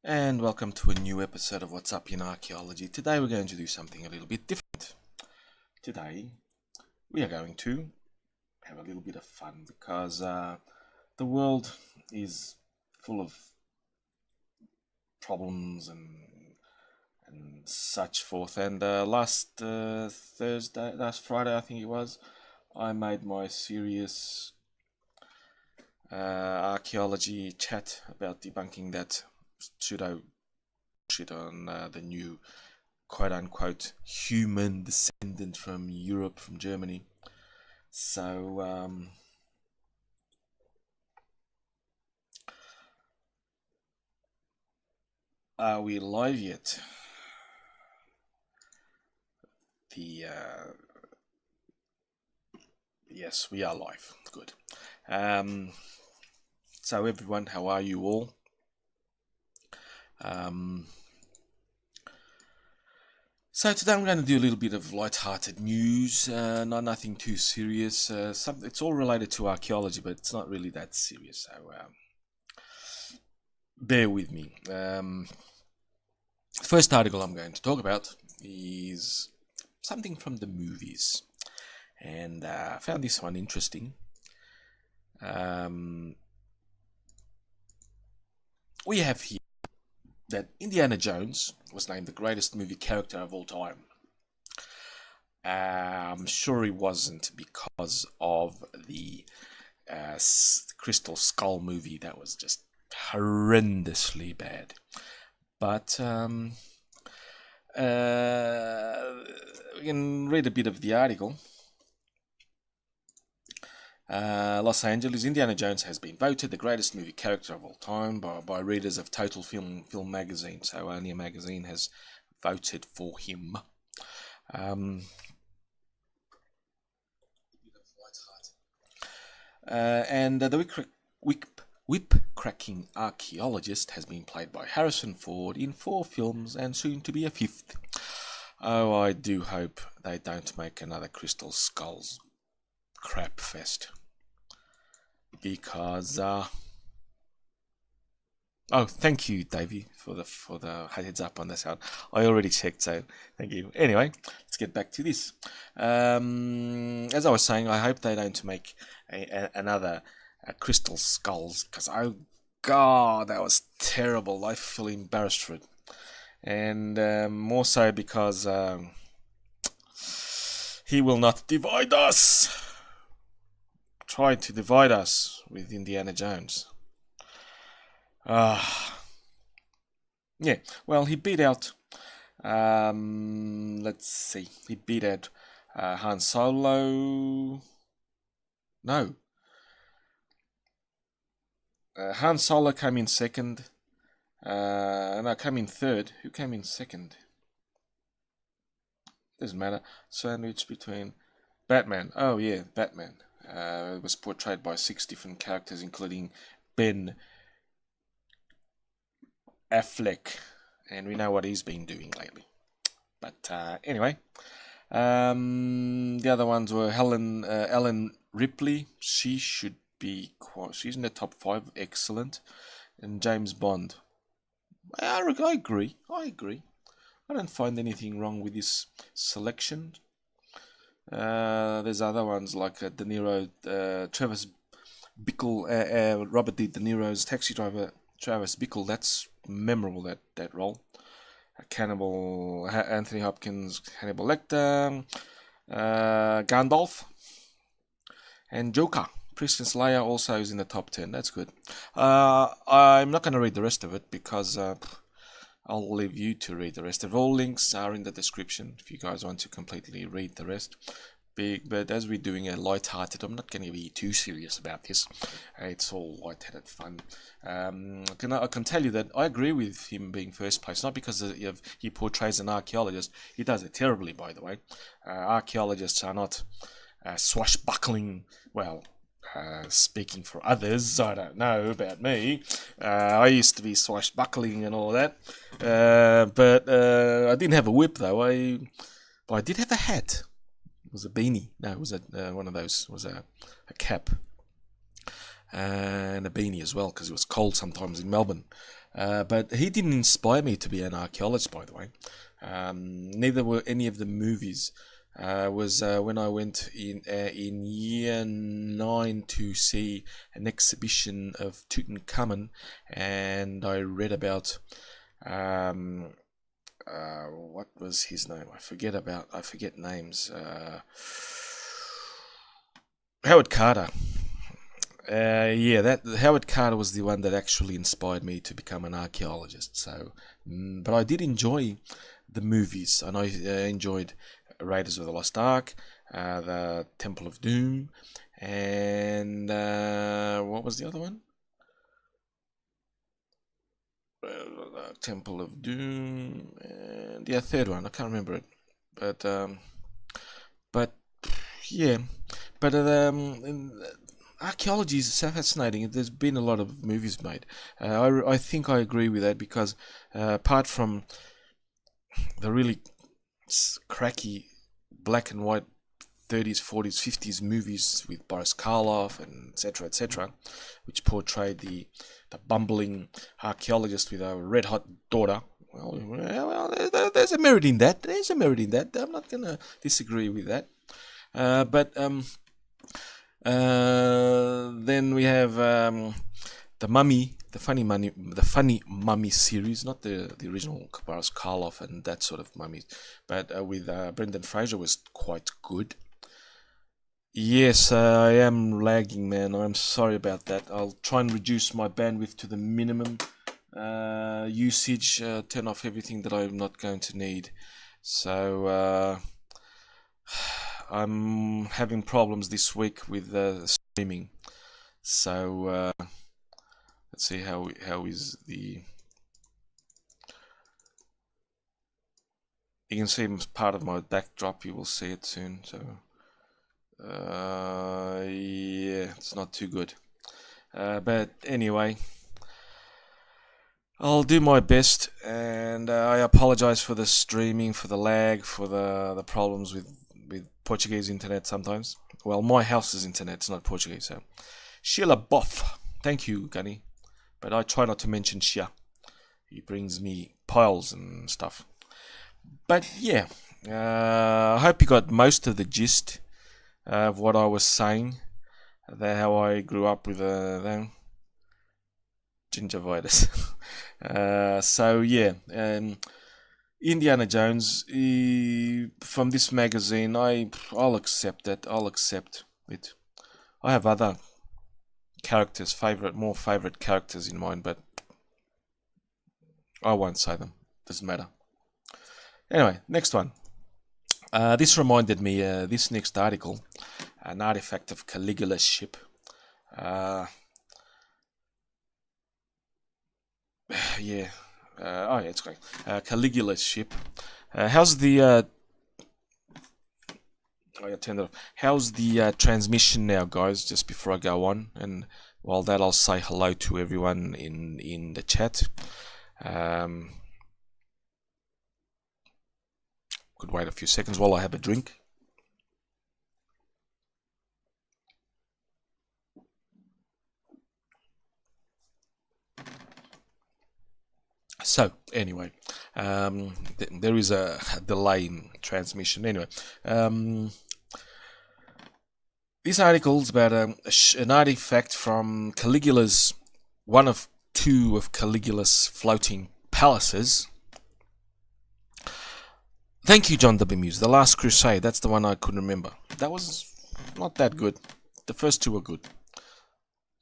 And welcome to a new episode of What's Up in Archaeology. Today we're going to do something a little bit different. Today we are going to have a little bit of fun because the world is full of problems and such forth. And last Friday I think it was, I made my serious archaeology chat about debunking that pseudo shit on the new quote-unquote human descendant from Europe, from Germany. So are we live yet? Yes, we are live. Good. So everyone, how are you all? So today I'm going to do a little bit of light-hearted news, nothing too serious. It's all related to archaeology, but it's not really that serious, so bear with me. The first article I'm going to talk about is something from the movies, and I found this one interesting. We have here that Indiana Jones was named the greatest movie character of all time. I'm sure it wasn't because of the Crystal Skull movie that was just horrendously bad. But we can read a bit of the article. Los Angeles, Indiana Jones has been voted the greatest movie character of all time by readers of Total Film magazine. So only a magazine has voted for him. And the whip-cracking archaeologist has been played by Harrison Ford in 4 films and soon to be a 5th. Oh, I do hope they don't make another Crystal Skulls crap fest. Because oh, thank you, Davey, for the heads up on this one. I already checked, so thank you. Anyway, let's get back to this. As I was saying, I hope they don't make another Crystal Skulls, because oh god, that was terrible. I feel embarrassed for it, and more so because he will not divide us. Try to divide us with Indiana Jones. Yeah, well, he beat out, let's see, he beat out Han Solo. No. Han Solo came in second. No, came in third. Who came in second? Doesn't matter. Sandwich between Batman. Oh, yeah, Batman. It was portrayed by 6 different characters, including Ben Affleck, and we know what he's been doing lately. But anyway, the other ones were Ellen Ripley. She should be she's in the top 5, excellent, and James Bond. I agree. I don't find anything wrong with this selection. There's other ones like De Niro, Travis Bickle, Robert De Niro's taxi driver, Travis Bickle. That's memorable, that role. Cannibal, Anthony Hopkins, Hannibal Lecter, Gandalf, and Joker. Princess Leia also is in the top 10. That's good. I'm not going to read the rest of it because I'll leave you to read the rest. All links are in the description if you guys want to completely read the rest. But as we're doing a light-hearted, I'm not going to be too serious about this. It's all light-hearted fun. I can tell you that I agree with him being first place, not because he portrays an archaeologist. He does it terribly, by the way. Archaeologists are not swashbuckling, well, speaking for others, I don't know about me. I used to be swashbuckling and all that, but I didn't have a whip though. I did have a hat. It was a beanie. No, it was one of those. It was a cap and a beanie as well, because it was cold sometimes in Melbourne. But he didn't inspire me to be an archaeologist, by the way. Neither were any of the movies. Was when I went in year 9 to see an exhibition of Tutankhamun, and I read about what was his name? I forget names. Howard Carter. That Howard Carter was the one that actually inspired me to become an archaeologist. So, but I did enjoy the movies, and I enjoyed Raiders of the Lost Ark, the Temple of Doom, and what was the other one? Temple of Doom, and third one. I can't remember it, but yeah, but archaeology is so fascinating. There's been a lot of movies made. I think I agree with that because apart from the really cracky black and white 30s, 40s, 50s movies with Boris Karloff and etc., which portrayed the bumbling archaeologist with a red hot daughter. Well, there's a merit in that. I'm not going to disagree with that. But then we have the Mummy, the funny Mummy series, not the original Boris Karloff and that sort of mummies, but with Brendan Fraser was quite good. Yes, I am lagging, man. I'm sorry about that. I'll try and reduce my bandwidth to the minimum usage, turn off everything that I'm not going to need. So I'm having problems this week with streaming. So let's see how is the. You can see part of my backdrop. You will see it soon. So. Yeah, it's not too good. But anyway, I'll do my best, and I apologize for the streaming, for the lag, for the problems with Portuguese internet sometimes. Well, my house's internet's not Portuguese, so. Sheila Boff. Thank you, Gunny. But I try not to mention Shia. He brings me piles and stuff. But yeah, I hope you got most of the gist of what I was saying, how I grew up with gingivitis. So yeah, Indiana Jones from this magazine, I'll accept it. I have other characters, more favorite characters in mind, but I won't say them. Doesn't matter. Anyway, next one. This reminded me, this next article, an artifact of Caligula's ship. It's great. Caligula's ship. How's the... I turned it off. How's the transmission now, guys, just before I go on? And while that, I'll say hello to everyone in the chat. Could wait a few seconds while I have a drink. So, anyway, there is a delay in transmission. Anyway, this article is about an artifact from Caligula's, one of two of Caligula's floating palaces. Thank you, John W. Muse. The Last Crusade, that's the one I couldn't remember. That was not that good. The first two were good.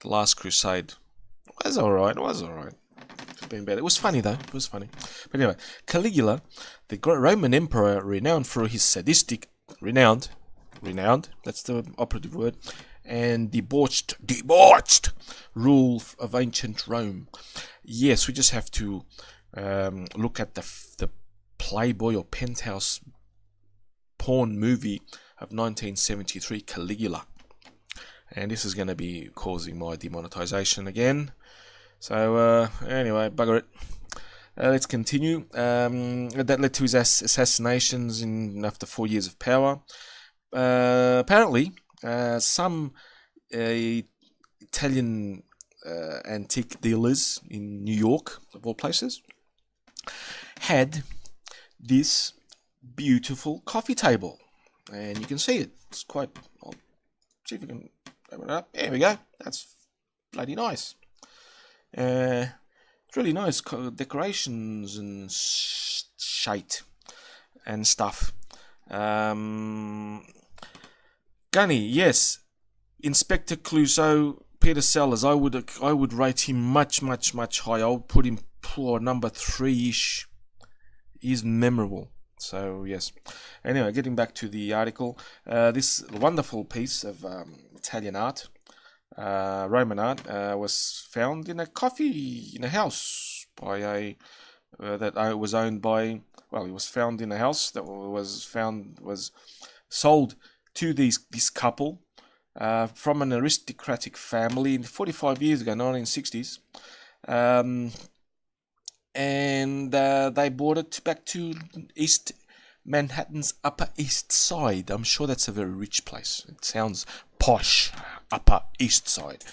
The Last Crusade was alright. Could have been better. It was funny, though. But anyway, Caligula, the Roman emperor, renowned for his sadistic, renowned, that's the operative word, and debauched rule of ancient Rome. Yes, we just have to look at the Playboy or Penthouse porn movie of 1973, Caligula. And this is going to be causing my demonetization again. So, anyway, bugger it. Let's continue. That led to his assassinations after 4 years of power. Apparently, some Italian antique dealers in New York, of all places, had this beautiful coffee table. And you can see it. It's quite... I'll see if we can open it up. There we go. That's bloody nice. It's really nice decorations and shite and stuff. Gunny, yes. Inspector Clouseau, Peter Sellers, I would rate him much higher. I would put him for number 3-ish. He's memorable. So yes. Anyway, getting back to the article, this wonderful piece of Italian art, Roman art, was found in a house by a that was owned by. Well, it was found in a house that was sold to this couple from an aristocratic family 45 years ago, 1960s. And they brought it back to East Manhattan's Upper East Side. I'm sure that's a very rich place. It sounds posh, Upper East Side.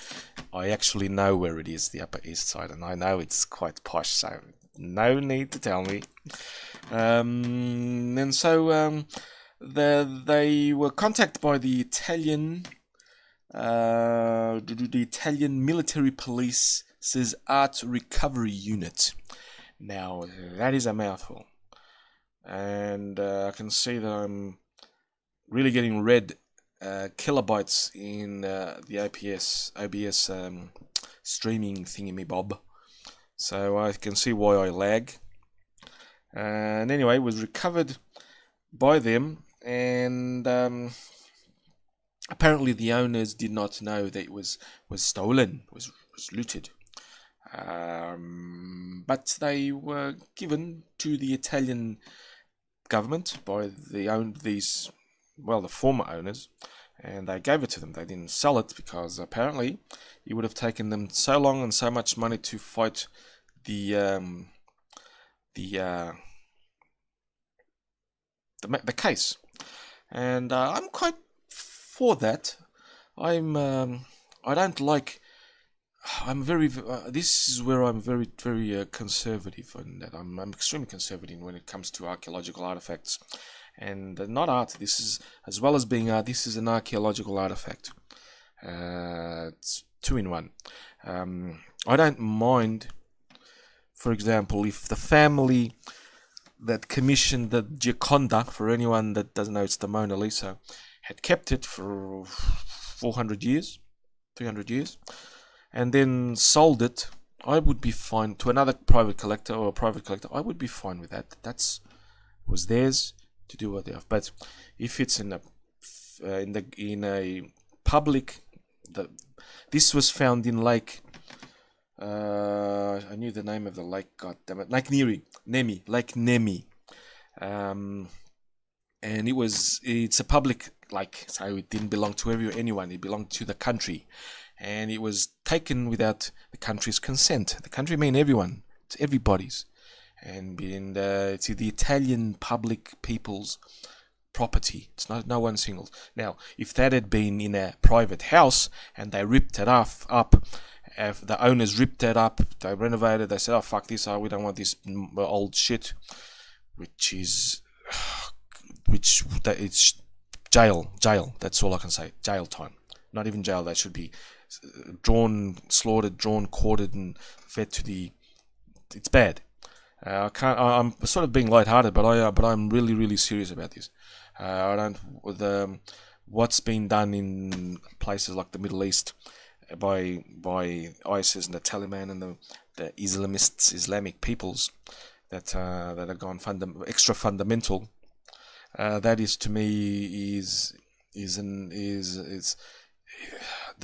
I actually know where it is, the Upper East Side, and I know it's quite posh, so no need to tell me. And so they were contacted by the Italian military police's art recovery unit. Now, that is a mouthful. And I can see that I'm really getting red kilobytes in the OBS streaming thingy-me-bob. So I can see why I lag. And anyway, it was recovered by them, and apparently the owners did not know that it was stolen, was looted. But they were given to the Italian government by the former owners, and they gave it to them. They didn't sell it because apparently it would have taken them so long and so much money to fight the case. And I'm quite for that. I don't like. I'm very. This is where I'm very conservative, and that I'm extremely conservative when it comes to archaeological artifacts, and not art. This is, as well as being art, this is an archaeological artifact. It's 2 in 1. I don't mind, for example, if the family that commissioned the Gioconda, for anyone that doesn't know, it's the Mona Lisa, had kept it for 400 years, 300 years. And then sold it, I would be fine. To another private collector or a private collector, I would be fine with that. That's was theirs to do what they have. But if it's in a public, this was found in Lake. I knew the name of the lake. God damn it, Lake Nemi. And it's a public lake, so it didn't belong to anyone. It belonged to the country. And it was taken without the country's consent. The country mean everyone. It's everybody's. And it's the Italian public people's property. It's not no one single. Now, if that had been in a private house and they ripped it up, if the owners ripped it up, they renovated, they said, oh, fuck this, we don't want this old shit, it's jail. That's all I can say. Jail time. Not even jail. They should be slaughtered, quartered, and fed to the. It's bad. I'm sort of being lighthearted, but I'm really serious about this. I don't. What's been done in places like the Middle East by ISIS and the Taliban and the Islamic peoples that have gone extra fundamental. That is, to me,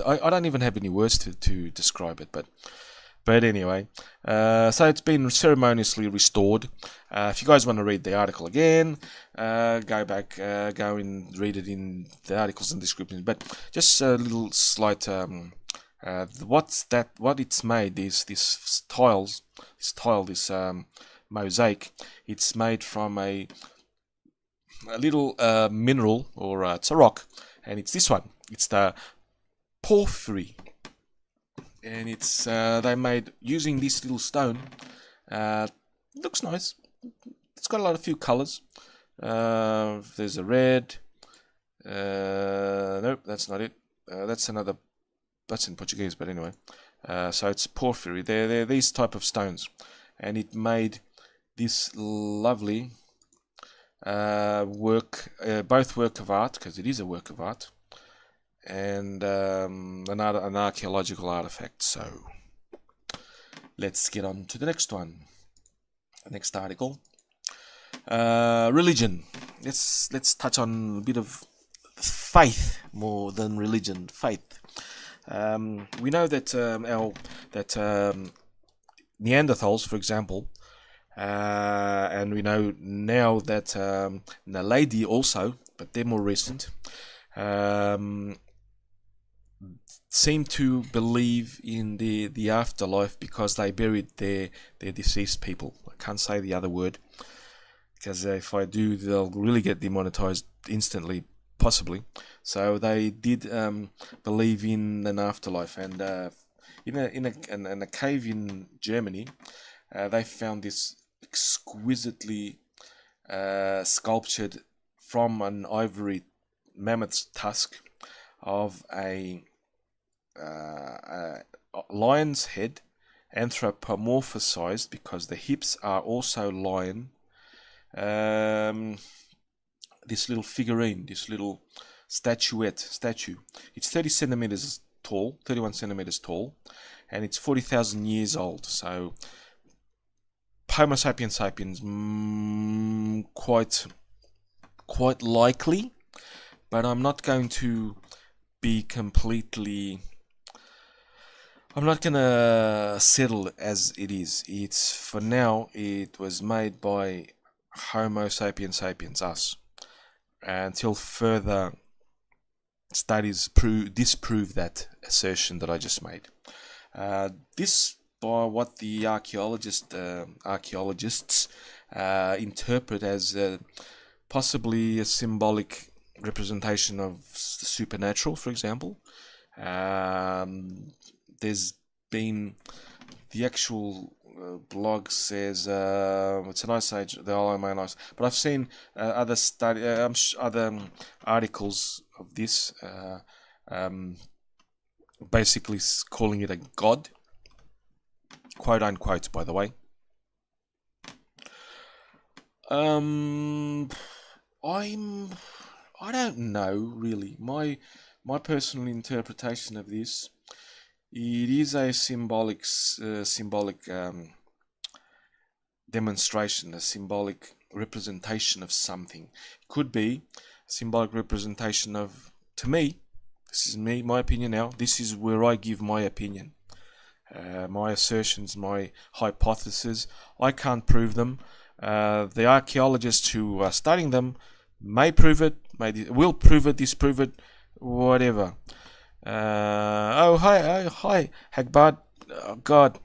I don't even have any words to describe it, but anyway, so it's been ceremoniously restored. If you guys want to read the article again, go back, go and read it in the articles and descriptions. But just a little slight, what it's made is this mosaic. It's made from a little mineral, or it's a rock, and it's this one. It's the porphyry. and it's they made using this little stone. Looks nice. It's got a few colors. There's a red. Nope, that's not it. That's another. That's in Portuguese, but anyway. So it's porphyry. They're these type of stones, and it made this lovely both work of art, because it is a work of art, and an archaeological artifact. So let's get on to the next one. The next article. Religion. Let's touch on a bit of faith more than religion. Faith. We know that Neanderthals, for example, and we know now that Naledi also, but they're more recent, seem to believe in the afterlife because they buried their deceased people. I can't say the other word, because if I do, they'll really get demonetized instantly, possibly. So they did believe in an afterlife, and in a cave in Germany, they found this exquisitely sculptured from an ivory mammoth's tusk of a lion's head, anthropomorphized because the hips are also lion. This little figurine, this little statue. It's 30 centimeters tall, 31 centimeters tall, and it's 40,000 years old. So Homo sapiens sapiens, quite likely, but I'm not going to be completely. I'm not gonna settle as it is. It's for now. It was made by Homo sapiens sapiens, us, until further studies disprove that assertion that I just made. This, by what the archaeologists interpret as possibly a symbolic representation of the supernatural, for example. There's been the actual blog says it's an ice age, the Iron Ice, but I've seen other articles of this, basically calling it a god, quote unquote, by the way. I don't know really. My personal interpretation of this, it is a symbolic demonstration, a symbolic representation of something. It could be a symbolic representation of, to me, this is my opinion now, this is where I give my opinion. My assertions, my hypotheses, I can't prove them. The archaeologists who are studying them may prove it, will prove it, disprove it, whatever. Hi, Hagbard. Oh, God.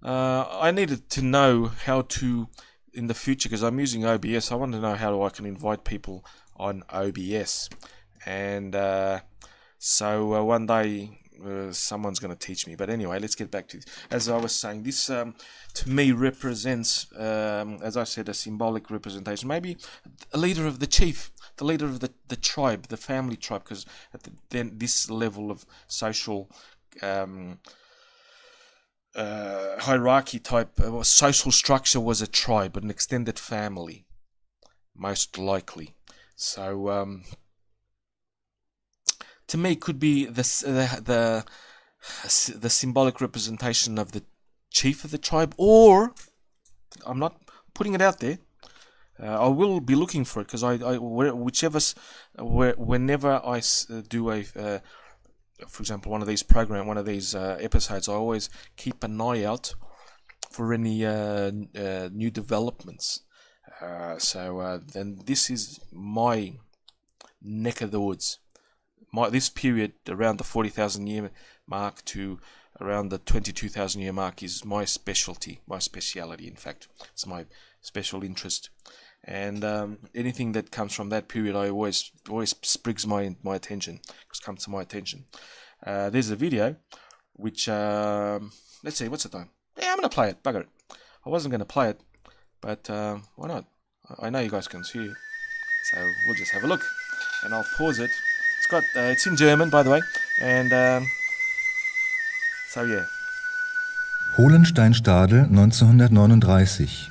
I needed to know how to, in the future, because I'm using OBS, I want to know how I can invite people on OBS. And so one day someone's going to teach me. But anyway, let's get back to this. As I was saying, this to me represents, as I said, a symbolic representation. Maybe a leader of the chief, the leader of the tribe, the family tribe, because then this level of social hierarchy type social structure was a tribe, an extended family, most likely. So to me, it could be the symbolic representation of the chief of the tribe, or I'm not putting it out there. I will be looking for it, because whenever I do a, for example, one of these episodes, I always keep an eye out for any new developments. So then this is my neck of the woods. This period around the 40,000 year mark to around the 22,000 year mark is my specialty, in fact. It's my special interest. And anything that comes from that period, I always sprigs my attention, comes to my attention. There's a video which let's see, what's the time? Yeah, I'm gonna play it. Bugger it. I wasn't gonna play it, but why not? I know you guys can see it, so we'll just have a look, and I'll pause it. It's in German, by the way, and so yeah. Hohlensteinstadel 1939.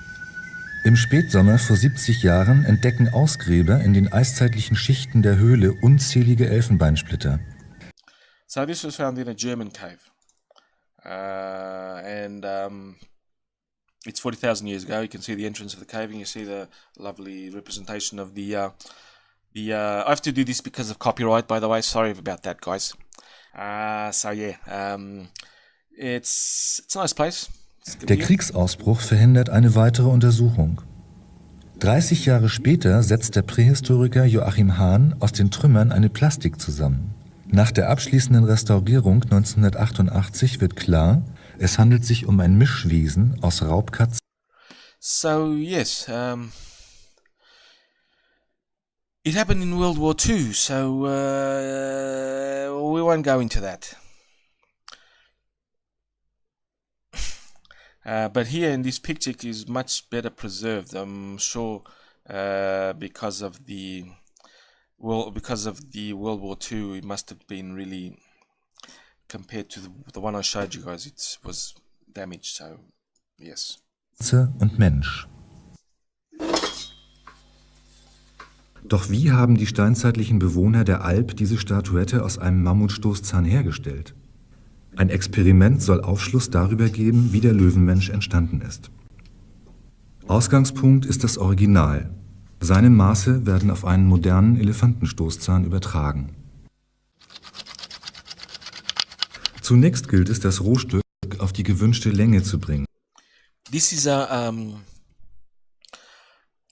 Im Spätsommer vor 70 Jahren entdecken Ausgräber in den eiszeitlichen Schichten der Höhle unzählige Elfenbeinsplitter. So this was found in a German cave, and it's 40,000 years ago. You can see the entrance of the cave, and you see the lovely representation of the. I have to do this because of copyright, by the way. Sorry about that, guys. So yeah, it's a nice place. Der Kriegsausbruch verhindert eine weitere Untersuchung. 30 Jahre später setzt der Prähistoriker Joachim Hahn aus den Trümmern eine Plastik zusammen. Nach der abschließenden Restaurierung 1988 wird klar, es handelt sich um ein Mischwesen aus Raubkatzen. So yes, it happened in World War II, so we won't go into that. But here in this picture it is much better preserved. I'm sure because of the World War II, it must have been really, compared to the one I showed you guys, it was damaged. So yes. Und Mensch. Doch wie haben die steinzeitlichen Bewohner der Alp diese Statuette aus einem Mammutstoßzahn hergestellt? Ein Experiment soll Aufschluss darüber geben, wie der Löwenmensch entstanden ist. Ausgangspunkt ist das Original. Seine Maße werden auf einen modernen Elefantenstoßzahn übertragen. Zunächst gilt es, das Rohstück auf die gewünschte Länge zu bringen. This is a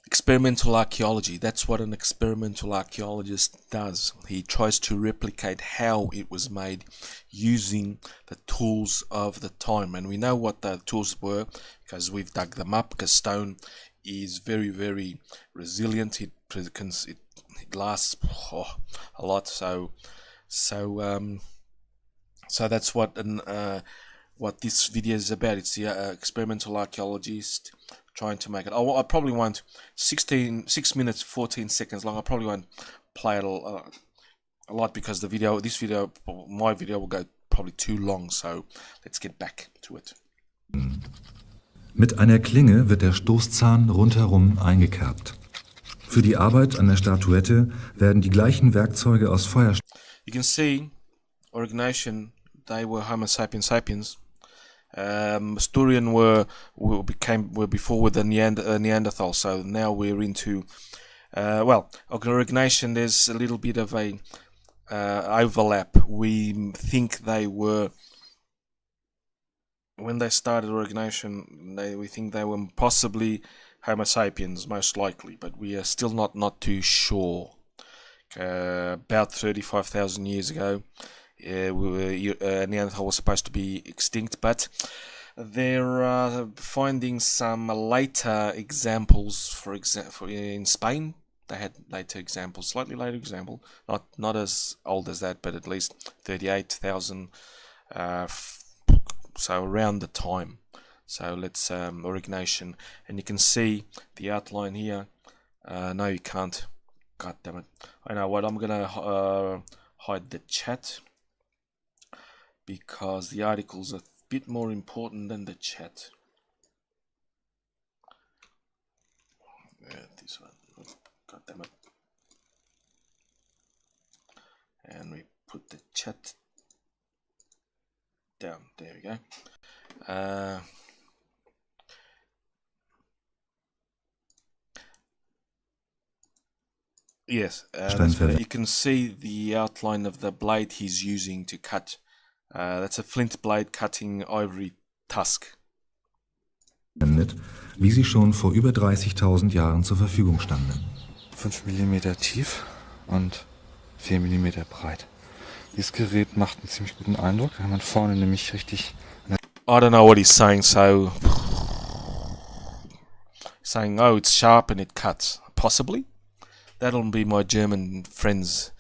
experimental archaeology. That's what an experimental archaeologist does. He tries to replicate how it was made using the tools of the time. And we know what the tools were because we've dug them up, because stone is very, very resilient. It lasts a lot. So that's what this video is about. It's the experimental archaeologist trying to make it. I probably want 6 minutes 14 seconds long. I probably won't play it a lot because my video will go probably too long. So let's get back to it. Mit einer Klinge wird der Stoßzahn rundherum eingekerbt. Für die Arbeit an der Statuette werden die gleichen Werkzeuge aus Feuer. You can see origination. They were Homo sapiens sapiens. Asturian were before with the Neanderthal, so now we're into origination. There's a little bit of a overlap. We think they were, when they started origination, we think they were possibly Homo sapiens, most likely, but we are still not too sure. About 35,000 years ago. Neanderthal was supposed to be extinct, but there are finding some later examples. For example, in Spain, they had later examples, slightly later example, not as old as that, but at least 38,000. So around the time. So let's origination, and you can see the outline here. No, you can't. God damn it! I know what. I'm gonna hide the chat, because the article's a bit more important than the chat. This one. God damn it. And we put the chat down. There we go. Yes, you can see the outline of the blade he's using to cut. That's a flint blade cutting ivory tusk. Wie sie schon vor über 30.000 Jahren zur Verfügung standen. 5 mm tief und 4 mm breit. Dieses Gerät macht einen ziemlich guten Eindruck, wenn man vorne nämlich richtig... I don't know what he's saying, so... Saying, oh, it's sharp and it cuts. Possibly? That'll be my German friends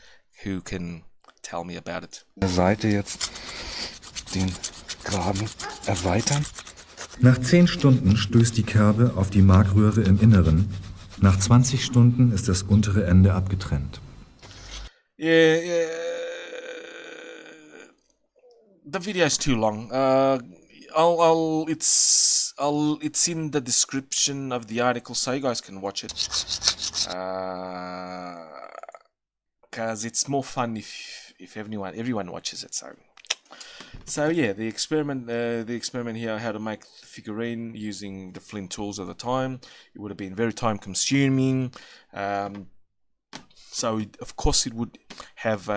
who can tell me about it. Der Seite jetzt den Graben erweitern. Nach 10 Stunden stößt die Kerbe auf die Markröhre im Inneren. Nach 20 Stunden ist das untere Ende abgetrennt. Yeah, the video is too long. It's in the description of the article, so you guys can watch it. Because it's more fun if everyone watches it. So yeah, the experiment here, how to make the figurine using the flint tools at the time. It would have been very time consuming. So of course it would have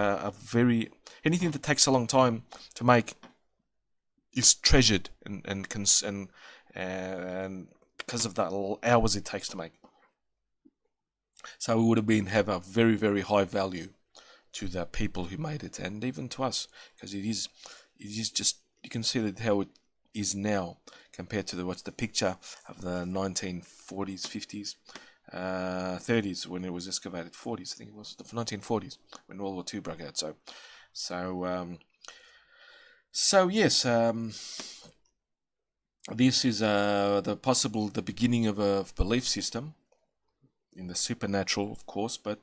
anything that takes a long time to make is treasured and because of the hours it takes to make. So it would have a very, very high value to the people who made it, and even to us, because it is just, you can see that how it is now compared to what's the picture of the 1940s, 50s, 30s when it was excavated, 40s I think it was, the 1940s when World War II broke out. So yes, this is the beginning of a belief system in the supernatural, of course, but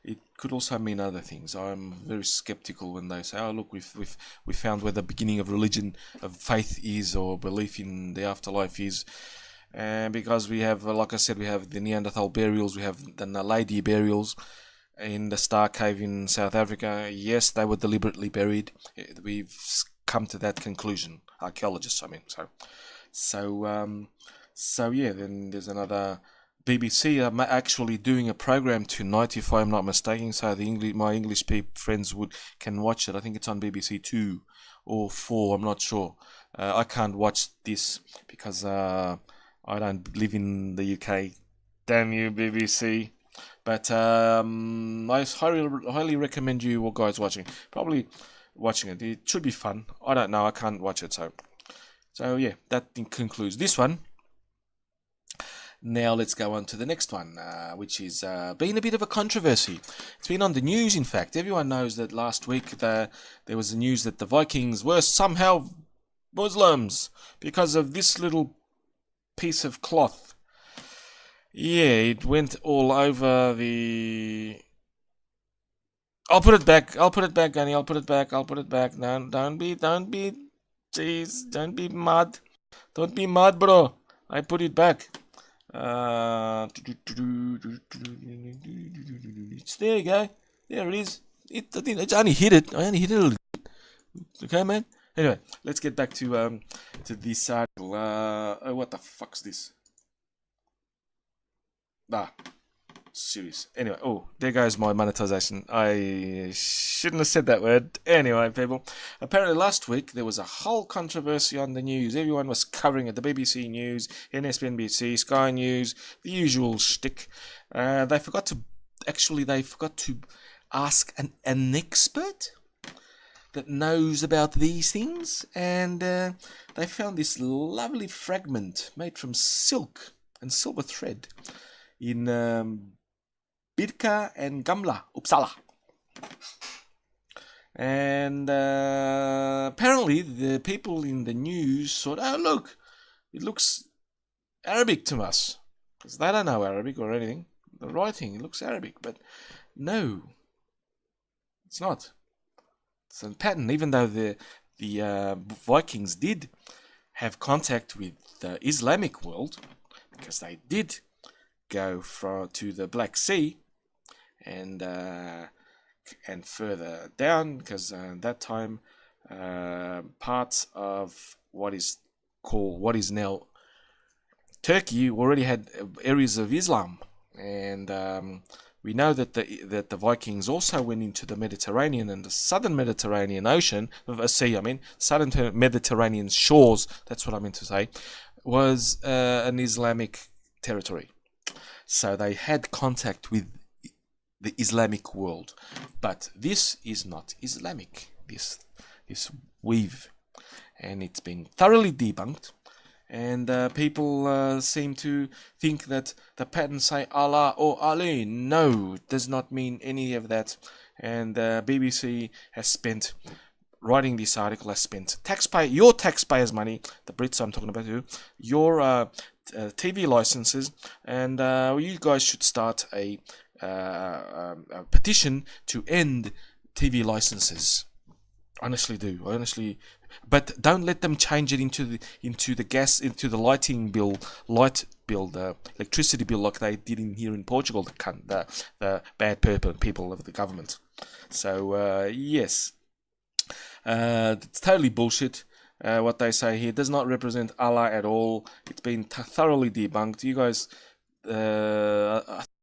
it could also mean other things. I'm very skeptical when they say, "Oh, look, we found where the beginning of religion, of faith is, or belief in the afterlife is," because we have, like I said, we have the Neanderthal burials, we have the Naledi burials in the Star Cave in South Africa. Yes, they were deliberately buried. We've come to that conclusion, archaeologists, I mean. So yeah, then there's another BBC are actually doing a program tonight, if I'm not mistaken. So my English friends can watch it. I think it's on BBC 2 or 4. I'm not sure. I can't watch this because I don't live in the UK. Damn you, BBC! But I highly recommend you guys watching. Probably watching it. It should be fun. I don't know. I can't watch it. So yeah, that concludes this one. Now let's go on to the next one, which is been a bit of a controversy. It's been on the news, in fact. Everyone knows that last week there was the news that the Vikings were somehow Muslims because of this little piece of cloth. Yeah, it went all over the... I'll put it back, Gunny. I'll put it back. No, don't be, jeez, don't be mad. Don't be mad, bro. I put it back. It's there you go. There it is. I only hit it. I only hit it a little bit. Okay, man. Anyway, let's get back to this article. Oh, what the fuck's this? Serious. Anyway, oh, there goes my monetization. I shouldn't have said that word. Anyway, people, apparently last week there was a whole controversy on the news. Everyone was covering it. The BBC News, NSNBC, Sky News, the usual shtick. They forgot to ask an expert that knows about these things, and they found this lovely fragment made from silk and silver thread in Birka and Gamla, Uppsala. And apparently the people in the news thought, oh look, it looks Arabic to us. Because they don't know Arabic or anything. The writing, it looks Arabic, but no, it's not. It's a pattern, even though the Vikings did have contact with the Islamic world, because they did go to the Black Sea and further down, because at that time parts of what is now Turkey already had areas of Islam, and we know that the Vikings also went into the Mediterranean and the southern Mediterranean southern Mediterranean shores. That's what I meant to say. Was an Islamic territory. So they had contact with the Islamic world, but this is not Islamic, this weave, and it's been thoroughly debunked, and people seem to think that the patterns say Allah or Ali. No, it does not mean any of that, and BBC has spent writing this article has spent your taxpayers' money, the Brits I'm talking about, your TV licenses, and you guys should start a petition to end TV licenses. Honestly, but don't let them change it into the gas, into the light bill, the electricity bill, like they did here in Portugal. The bad people of the government. So yes, it's totally bullshit. What they say here does not represent Allah at all. It's been thoroughly debunked. You guys,